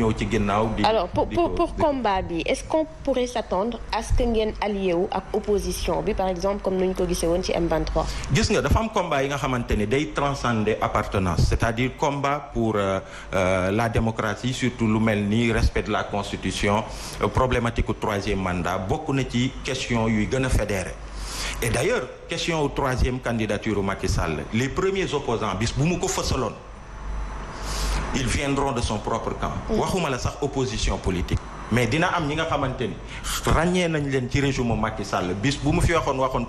ñëw ci ginnaaw. alors pour combat bi est-ce qu'on pourrait s'attendre à ce que ngeen allié wu ak opposition bi par exemple comme nu ñu ko gisee woon ci M23. gis nga dafa am combat yi nga xamante ni day transcender appartenance c'est-à-dire combat pour la démocratie surtout lu mel ni respect de la constitution problématique u troisième mandat bokk na ci question yuy gën a fédéré. et d'ailleurs question au troisième candidature Macky Sall les premiers opposants bis bu mu ko fësaloon ils viendront de son propre camp. waxuma la sax opposition politique. mais dina am ñi nga xamante ni ràññee nañ leen ci régime Macky Sall bis bu mu fi waxoon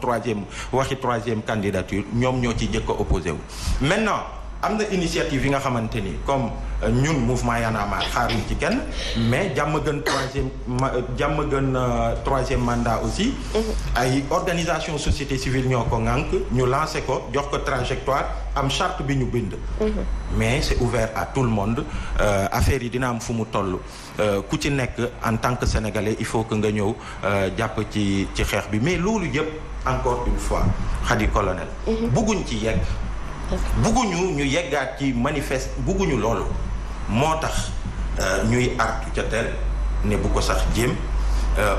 troisième candidature ñoom ñoo ci njëkk a opposé wu. maintenant am na initiative yi nga xamante ni comme ñun mouvement Y'en a marre xaaruñ ci kenn mais jàmm gën troisième mandat aussi. ay organisation société civile ñoo ko ŋànk ñu lancé ko jox ko trajectoire am charte bi ñu bind. mais c'est ouvert à tout le monde affaire yi dina am fu mu toll ku ci nekk en tant que sénégalais il faut que nga ñëw jàpp ci xeex bi mais loolu yëpp encore une fois Khady Colonel bugguñ ci yegg. bugguñu ñu yeggaat ci manifeste bugguñu loolu moo tax ñuy artu ca teel ne bu ko sax jéem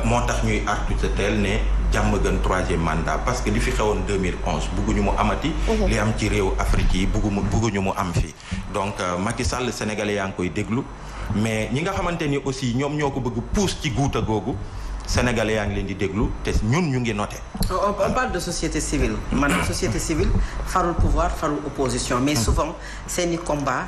moo tax ñuy artu ca teel ne jàmm gën troisième mandat parce que li fi xewoon 2011 bugguñu mu amati. li am ci réew Afrique yi bugguñu mu am fi donc Macky Sall sénégalais yaa ngi koy déglu mais ñi nga xamante ni aussi ñoom ñoo ko bëgg pousse ci guuta googu sénégalais yaa ngi leen di déglu te ñun ñu ngi noté. on parle de société civile maanaam société civile farul pouvoir farul opposition mais souvent seeni combat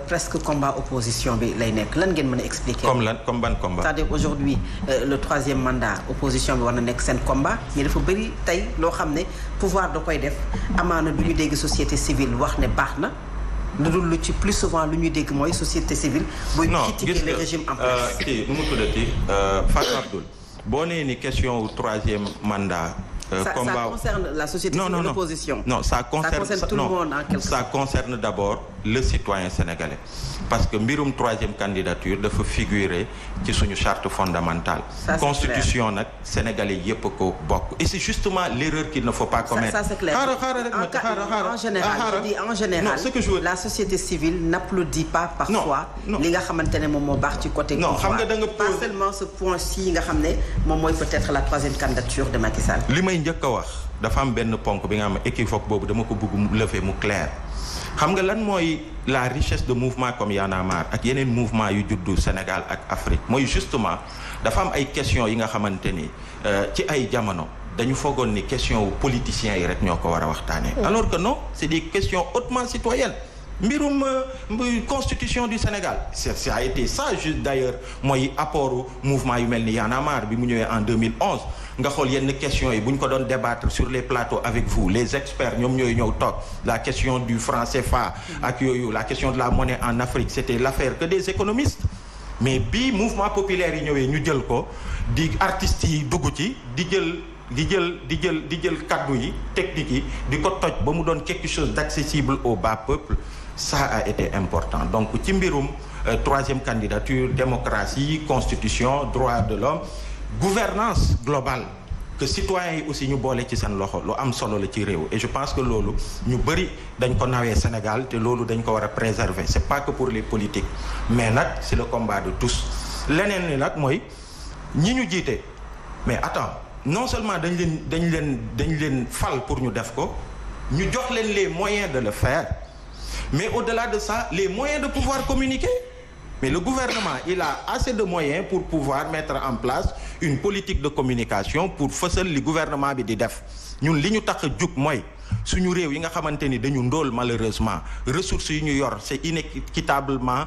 presque combat opposition bi lay nekk lan ngeen mën a expliquer. comme lan comme ban combat. c'est-à-dire aujourd'hui le troisième mandat opposition bi war na nekk seen combat mais dafa bëri tey loo xam ne pouvoir da koy def amaana du ñu dégg société civile wax ne baax na. lu dul lu ci plus souvent lu ñuy dégg mooy société civile. buy critiquer le régime en place. kii nu mu tuddati Fatou Abdoul boo nee ni question wu troisième mandat. combat ça concerne la société civile l'opposition. non ça concerne tout le monde en quelque sorte. ça concerne d'abord le citoyen sénégalais parce que mbirum troisième candidature dafa figurer ci suñu charte fondamentale. constitution nag sénégalais yépp ko bokk et c'est justement l'erreur qu'il ne faut pas commettre. ça c'est clair en général la société civile n'applaudit pas parfois li nga xamante ne moom moo baax ci côté. non xam nga da nga pas seulement ce point-ci nga xam ne moom mooy peut-être la troisième candidature de Macky Sall. li may njëkk a wax dafa am benn ponk bi nga xam ne équivoque boobu dama ko bëgg mu lever mu clair xam nga lan mooy la richesse de mouvement comme Y'en a marre ak yeneen mouvement yu juddu Sénégal ak Afrique mooy justement dafa am ay questions yi nga xamante ni ci ay jamono dañu foogoon ni question wu politiciens yi rek ñoo ko war a waxtaanee. alors que non c'est des questions hautement citoyennes. mbirum constitution du Sénégal ça a été ça juste d'ailleurs mooy apport mouvement yu mel ni Y'en a marre bi mu ñëwee en 2011 nga xool yenn questions yi bu ñu ko doon débattre sur les plateaux avec vous les experts ñoom ñooy ñëw toog la question du franc CFA ak yooyu la question de la monnaie en Afrique c'était l'affaire que des économistes mais bi mouvement populaire yi ñëwee ñu jël ko di artistes yi dugg ci di jël kaddu yi technique yi di ko toj ba mu doon quelque chose d'accessible au bas peuple ça a été important donc ci mbirum troisième candidature démocratie constitution droit de l'homme gouvernance globale que citoyens yi aussi ñu boole ci seen loxo lu am solo la ci réew et je pense que loolu ñu bëri dañ ko nawee Sénégal te loolu dañ ko war a préserver c'est pas que pour les politiques mais nag c'est le combat de tous leneen ni nag mooy ñi ñu jiite mais attends non seulement dañ leen fal pour ñu def ko ñu jox leen les moyens de le faire mais au-delà de ça les moyens de pouvoir communiquer mais le gouvernement il a assez de moyens pour pouvoir mettre en place une politique de communication pour fësal li gouvernement bi di def ñun li ñu tax a jug mooy suñu réew yi nga xamante ni dañu ndóol malheureusement ressources yi ñu yor c'est inéquitablement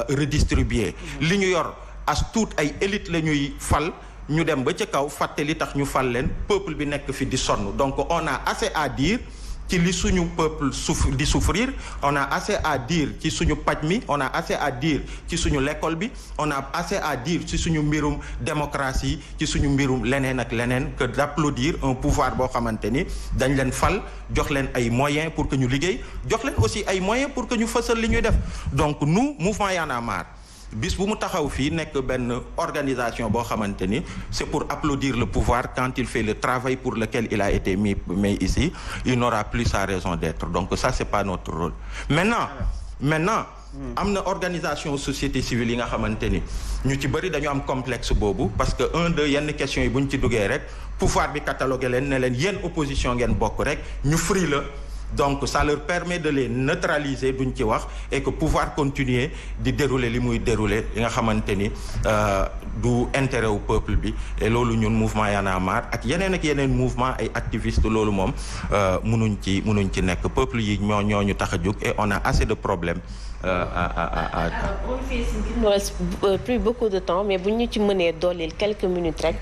redistribué li ñu yor as tuut ay élites la ñuy fal ñu dem ba ca kaw fàtte li tax ñu fal leen peuple bi nekk fi di sonn donc on a assez à dire ci li suñu peuple di souffrir on a assez à dire ci suñu paj mi on a assez à dire ci suñu l'école bi on a assez à dire ci suñu mbirum démocratie ci suñu mbirum leneen ak leneen que d'applaudir un pouvoir boo xamante ni dañ leen fal jox leen ay moyens pour que ñu liggéey jox leen aussi ay moyens pour que ñu fësal li ñuy def donc nous mouvement Y'en a marre bis bu mu taxaw fii nekk benn organisation boo xamante ni c'est pour applaudir le pouvoir quand il fait le travail pour lequel il a été mis ici il n'aura plus sa raison d'être donc ça c'est pas notre rôle maintenant am na organisation société civile yi nga xamante ni ñu ci bëri dañu am complexe boobu parce que yenn questions yi bu ñu ci duggee rek pouvoir bi catalogué leen ne leen yéen opposition ngeen bokk rek ñu free la. Donc ça leur permet de les neutraliser duñ ci wax et que pouvoir continuer di dérouler li muy dérouler li nga xamante ni du intérêt au peuple bi et loolu ñun mouvement Y en a marre ak yeneen mouvement ay activistes loolu moom mënuñ ci nekk peuple yi ñoo ñu tax a jóg et on a assez de problèmes il nous reste plus beaucoup de temps mais bu ñu ci mënee dooleel quelques minutes rek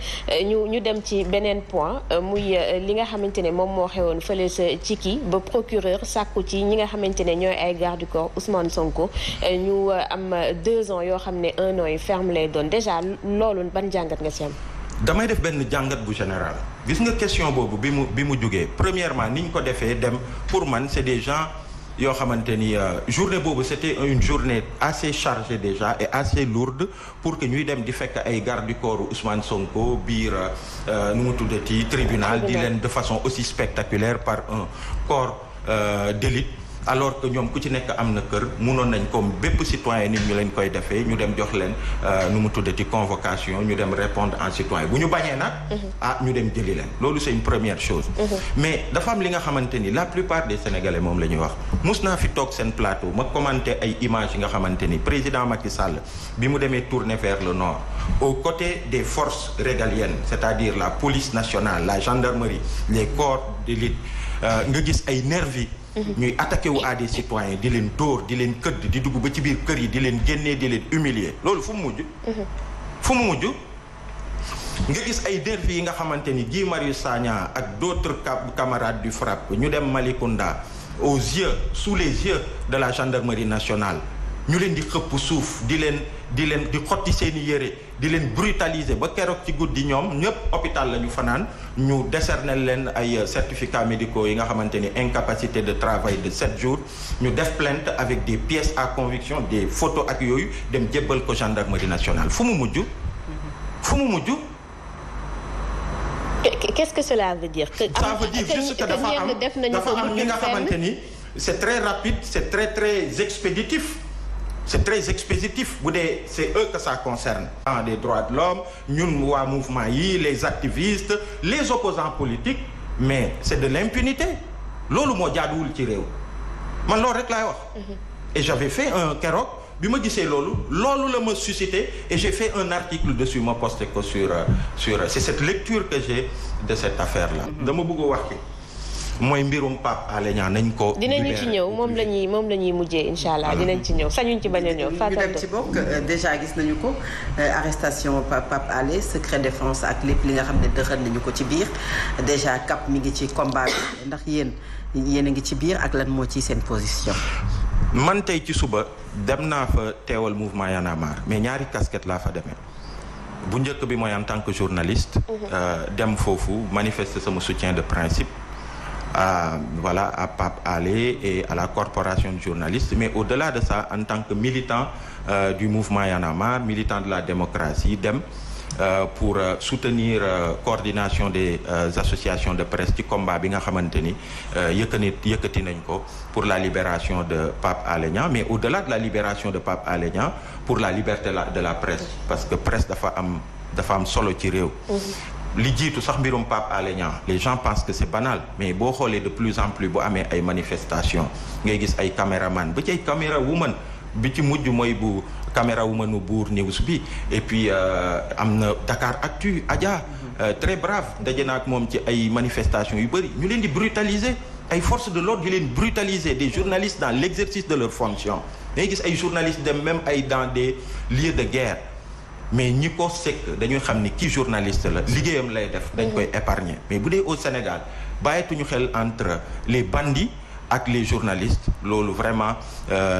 ñu dem ci beneen point muy li nga xamante ne moom moo xewoon fële sa ci kii ba procureur sàkku ci ñi nga xamante ne ñooy ay garde du corps Ousmane Sonko ñu am 2 ans yoo xam ne 1 an yi ferme lay doon déjà loolu ban jàngat nga si am. damay def benn jàngat bu général gis nga question boobu bi mu jógee premièrement ni ñu ko defee dem pour man c'est des gens yoo xamante ni journée boobu c'était une journée assez chargée déjà et assez lourde pour que ñuy dem di fekk ay garde du corps Ousmane Sonko biir nu mu tuddati tribunal di leen de façon aussi spectaculaire par un corps d'élite alors que ñoom ku ci nekk am na kër mënoon nañ comme bépp citoyen nit ñu leen koy defee ñu dem jox leen nu mu tuddati convocation ñu dem répondre en citoyen bu ñu bañee nag ñu dem jëli leen loolu c'est une première chose mais dafa am li nga xamante ni la plupart des Sénégalais moom la ñuy wax mus naa fi toog seen plateau ma commenté ay images yi nga xamante ni président Macky Sall bi mu demee tourner vers le nord aux côtés des forces régaliennes c'est-à-dire la police nationale la gendarmerie les corps d'élite nga gis ay nervis ñuy attaqué wu à des citoyens di leen dóor di leen këdd di dugg ba ci biir kër yi di leen génnee di leen humilier loolu fu mu mujj nga gis ay nervis yi nga xamante ni Guy Marius Sagna ak d'autres camarades du FRAPP ñu dem Malicounda sous les yeux de la gendarmerie nationale ñu leen di xëpp suuf di xotti seeni yére di leen brutaliser ba keroog ci guddi ñoom ñëpp hôpital la ñu fanaan ñu décerner leen ay certificats médicaux yi nga xamante ni incapacité de travail de 7 jours ñu def plainte avec des pièces à conviction des photos ak yooyu dem jébbal ko gendarmerie nationale fu mu mujj Qu'est-ce que cela veut dire? Ça veut dire juste que dafa am ñi nga xamante ni c'est très rapide c'est très expéditif. C'est très expéditif bu dee c'est eux que ça concerne. Des droits de l'homme ñun waa mouvement yi les activistes les opposants politiques mais c'est de l'impunité loolu moo jaaduwul ci réew man loolu rek laay wax. Et j'avais fait un keroog bi ma gisee loolu la ma suscité et j'ai fait un article dessus ma posté ko sur c'est cette lecture que j'ai de cette affaire-là. dama bëgg a wax ki mooy mbirum Pape Alé Niang nañ ko. dinañu ci ñëw moom la ñuy mujjee incha allah dinañ ci ñëw sañuñ ci bañ a ñëw. ñu dem ci bokk déjà gis nañu ko arrestation Pape Alé secret défense ak lépp li nga xam ne dëxal nañu ko ci biir déjà CAP mi ngi ci combat bi ndax yéen a ngi ci biir ak lan moo ci seen position. man tey ci suba dem naa fa teewal mouvement Y en a marre mais ñaari casquette laa fa demee bu njëkk bi mooy en tant que journaliste. dem foofu manifester sama soutien de principe. À Pape Alé et à la corporation de journalistes mais au-delà de ça en tant que militant du mouvement Y en a marre militant de la démocratie dem pour soutenir coordination des associations de presse ci combat bi nga xamante ni yëkkati nañ ko pour la libération de Pape Alé Niang mais au-delà de la libération de Pape Alé Niang pour la liberté de la presse parce que presse dafa am solo ci réew. li jiitu sax mbirum Pape Alé Niang les gens pensent que c'est banal mais boo xoolee de plus en plus bu amee ay manifestations ngay gis ay caméraman ba ci ay caméra woman bi ci mujj mooy bu caméra woman Bour News bi et puis am na Dakar Actu Adja très brave daje na ak moom ci ay manifestations yu bëri ñu leen di brutaliser ay forces de l'ordre di leen brutaliser des journalistes dans l'exercice de leur fonction ngay gis ay journalistes dem même ay dans des lieux de guerre mais ñi ko sekk dañuy xam ni kii journaliste la liggéeyam lay def dañ koy épargner mais bu dee au Sénégal bàyyituñu xel entre les bandits ak les journalistes loolu vraiment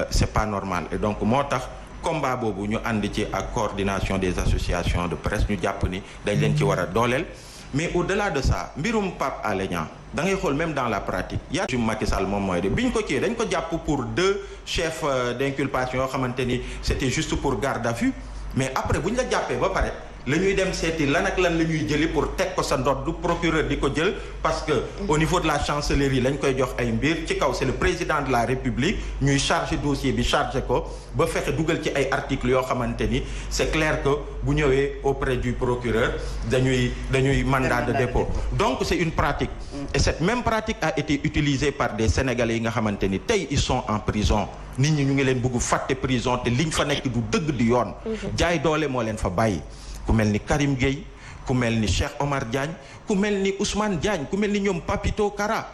c'est pas normal et donc moo tax combat boobu ñu ànd ci ak coordination des associations de presse ñu jàpp ni dañ leen ci war a dooleel mais au-delà de ça mbirum Pape Alé Niang da ngay xool même dans la pratique yaa Macky Sall moom mooy de bi ñu ko kii dañ ko jàpp pour 2 chefs d'inculpation yoo xamante ni c'était juste pour garde à vue mais après bu ñu la jàppee ba pare la ñuy dem seeti lan ak lan la ñuy jëli pour teg ko sa ndodd du procureur di ko jël parce que au niveau de la chancellerie lañ koy jox ay mbir ci kaw c'est le président de la République ñuy chargé dossier bi chargé ko ba fexe dugal ci ay articles yoo xamante ni c'est clair que bu ñëwee auprès du procureur dañuy mandat de dépôt donc c'est une pratique et cette même pratique a été utilisée par des Sénégalais yi nga xamante ni tey ils sont en prison nit ñi ñu ngi leen bëgg fàtte prison te liñ fa nekk du dëgg di yoon jaay doole moo leen fa bàyyi ku mel ni Karim Gueye ku mel ni Cheikh Omar Diagne ku mel ni Ousmane Diagne ku mel ni ñoom Papito Kara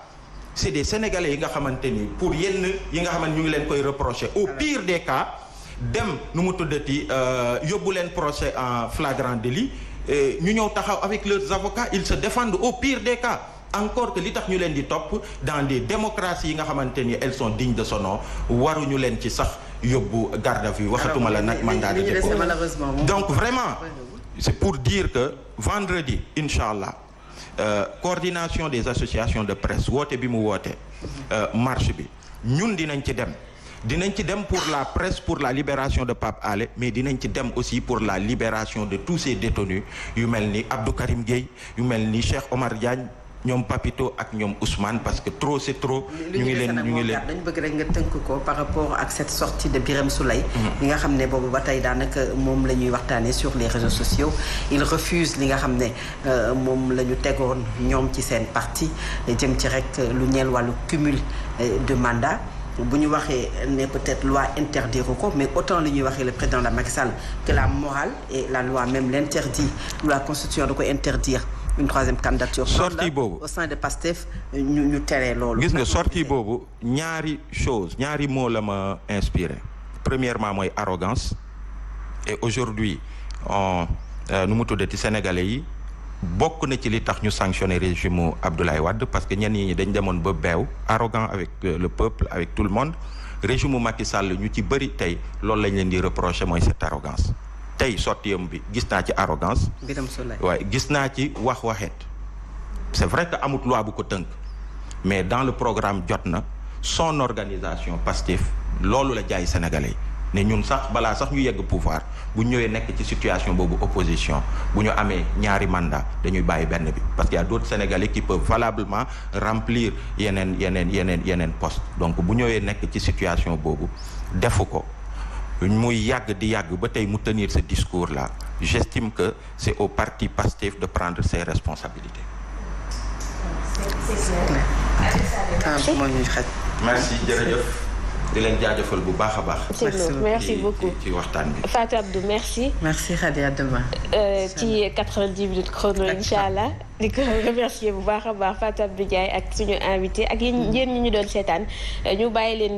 c'est des Sénégalais yi nga xamante ni pour yenn yi nga xamante ñu ngi leen koy reprocher au pire des cas dem nu mu tuddati yóbbu leen procès en flagrant délit ñu ñëw taxaw avec leurs avocats ils se défendent au pire des cas encore que li tax ñu leen di topp dans des démocraties yi nga xamante ni elles sont dignes de son nom waruñu leen ci sax yóbbu garde à vue waxatuma la nag mandat de dépôt donc vraiment c'est pour dire que vendredi incha allah coordination des associations de presse woote bi mu woote marche bi ñun dinañ ci dem pour la presse pour la libération de Pape Alé mais dinañ ci dem aussi pour la libération de tous ces détenus yu mel ni Abdou Karim Gueye yu mel ni Cheikh Omar Diagne ñoom Papito ak ñoom Ousmane parce que trop c'est trop. ñu ngi leen dañu bëgg rek nga tënk ko par rapport ak cette sortie de Birame Souleye. li nga xam ne boobu ba tey daanaka moom la ñuy waxtaanee sur les réseaux sociaux il refuse li nga xam ne moom la ñu tegoon ñoom ci seen parti jëm ci rek lu ñeel wàllu cumul de mandat. bu ñu waxee ne peut-être loi interdire ko mais autant li ñuy waxee le président de Macky Sall que la morale et la loi même l'interdit la constitution da ko interdire une troisième candidature. sortie boobu au sein de PASTEF ñu teree loolu. gis nga sortie boobu ñaari mots la ma inspiré premièrement mooy arrogance et aujourd'hui nu mu tuddati sénégalais yi bokk na ci li tax ñu sanctionner régime Abdoulaye Wade parce que ñenn ñi dañ demoon ba beew arrogant avec le peuple avec tout le monde régime Macky Sall ñu ci bëri tey loolu lañ leen di reprocher mooy cette arrogance tey sortiyam bi gis naa ci arrogance waaye gis naa ci waxeet c'est vrai que amut loi bu ko tënk mais dans le programme jot na son organisation Pastef loolu la jaay sénégalais ne ñun sax balaa sax ñu yegg pouvoir bu ñëwee nekk ci situation boobu opposition bu ñu amee ñaari mandat dañuy bàyyi benn bi parce qu'il y a d'autres Sénégalais qui peuvent valablement remplir yeneen poste donc bu ñëwee nekk ci situation boobu defu ko muy yàgg di yàgg ba tey mu tenir ce discours là j'estime que c'est au parti Pastef de prendre ses responsabilités. merci jërëjëf. di leen jaajëfal bu baax a baax. merci beaucoup ci waxtaan bi. Fatou Abdou merci. merci Khady à demain. ci 90 minutes chrono incha allah. di ko remercier bu baax a baax Fatou Abdou Ndiaye ak suñu invité ak yéen ñi ñu doon seetaan ñu bàyyi leen.